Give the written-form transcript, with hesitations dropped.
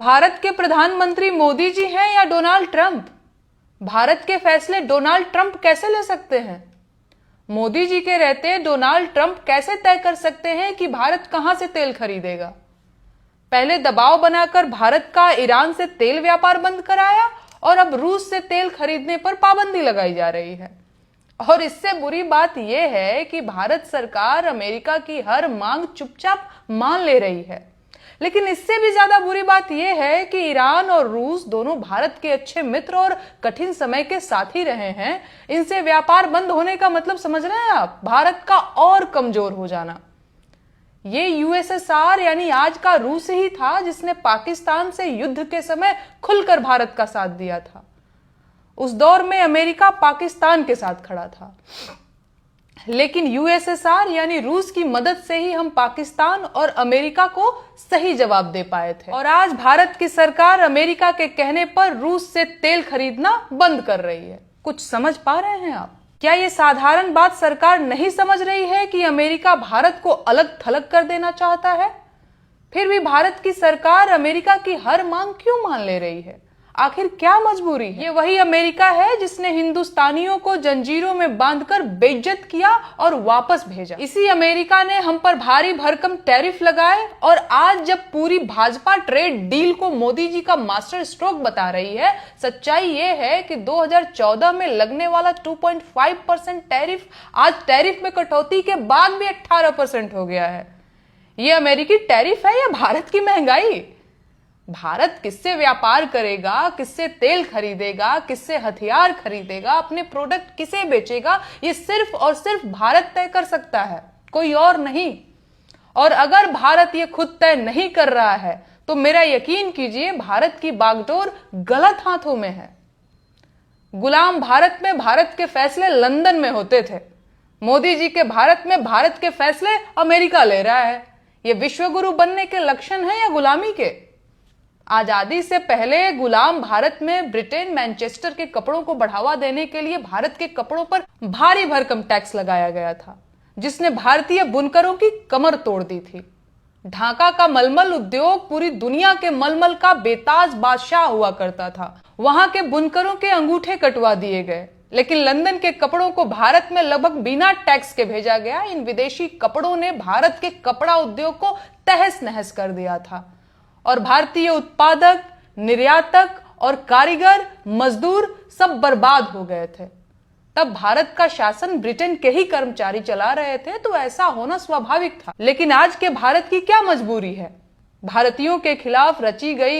भारत के प्रधानमंत्री मोदी जी हैं या डोनाल्ड ट्रंप? भारत के फैसले डोनाल्ड ट्रंप कैसे ले सकते हैं? मोदी जी के रहते डोनाल्ड ट्रंप कैसे तय कर सकते हैं कि भारत कहां से तेल खरीदेगा? पहले दबाव बनाकर भारत का ईरान से तेल व्यापार बंद कराया और अब रूस से तेल खरीदने पर पाबंदी लगाई जा रही है। और इससे बुरी बात यह है कि भारत सरकार अमेरिका की हर मांग चुपचाप मान ले रही है। लेकिन इससे भी ज्यादा बुरी बात यह है कि ईरान और रूस दोनों भारत के अच्छे मित्र और कठिन समय के साथी रहे हैं। इनसे व्यापार बंद होने का मतलब समझ रहे हैं आप? भारत का और कमजोर हो जाना। ये यूएसएसआर यानी आज का रूस ही था जिसने पाकिस्तान से युद्ध के समय खुलकर भारत का साथ दिया था। उस दौर में अमेरिका पाकिस्तान के साथ खड़ा था, लेकिन यूएसएसआर यानी रूस की मदद से ही हम पाकिस्तान और अमेरिका को सही जवाब दे पाए थे। और आज भारत की सरकार अमेरिका के कहने पर रूस से तेल खरीदना बंद कर रही है। कुछ समझ पा रहे हैं आप? क्या ये साधारण बात सरकार नहीं समझ रही है कि अमेरिका भारत को अलग थलग कर देना चाहता है? फिर भी भारत की सरकार अमेरिका की हर मांग क्यों मान ले रही है? आखिर क्या मजबूरी है? ये वही अमेरिका है जिसने हिंदुस्तानियों को जंजीरों में बांधकर बेइज्जत किया और वापस भेजा। इसी अमेरिका ने हम पर भारी भरकम टैरिफ लगाए और आज जब पूरी भाजपा ट्रेड डील को मोदी जी का मास्टर स्ट्रोक बता रही है, सच्चाई ये है कि 2014 में लगने वाला 2.5% टैरिफ आज टैरिफ में कटौती के बाद भी 18% हो गया है। ये अमेरिकी टैरिफ है या भारत की महंगाई? भारत किससे व्यापार करेगा, किससे तेल खरीदेगा, किससे हथियार खरीदेगा, अपने प्रोडक्ट किसे बेचेगा, ये सिर्फ और सिर्फ भारत तय कर सकता है, कोई और नहीं। और अगर भारत ये खुद तय नहीं कर रहा है तो मेरा यकीन कीजिए भारत की बागडोर गलत हाथों में है। गुलाम भारत में भारत के फैसले लंदन में होते थे। मोदी जी के भारत में भारत के फैसले अमेरिका ले रहा है। ये विश्वगुरु बनने के लक्षण है या गुलामी के? आजादी से पहले गुलाम भारत में ब्रिटेन मैनचेस्टर के कपड़ों को बढ़ावा देने के लिए भारत के कपड़ों पर भारी भरकम टैक्स लगाया गया था, जिसने भारतीय बुनकरों की कमर तोड़ दी थी। ढाका का मलमल उद्योग पूरी दुनिया के मलमल का बेताज बादशाह हुआ करता था। वहां के बुनकरों के अंगूठे कटवा दिए गए, लेकिन लंदन के कपड़ों को भारत में लगभग बिना टैक्स के भेजा गया। इन विदेशी कपड़ों ने भारत के कपड़ा उद्योग को तहस नहस कर दिया था और भारतीय उत्पादक, निर्यातक और कारीगर, मजदूर सब बर्बाद हो गए थे। तब भारत का शासन ब्रिटेन के ही कर्मचारी चला रहे थे, तो ऐसा होना स्वाभाविक था। लेकिन आज के भारत की क्या मजबूरी है? भारतीयों के खिलाफ रची गई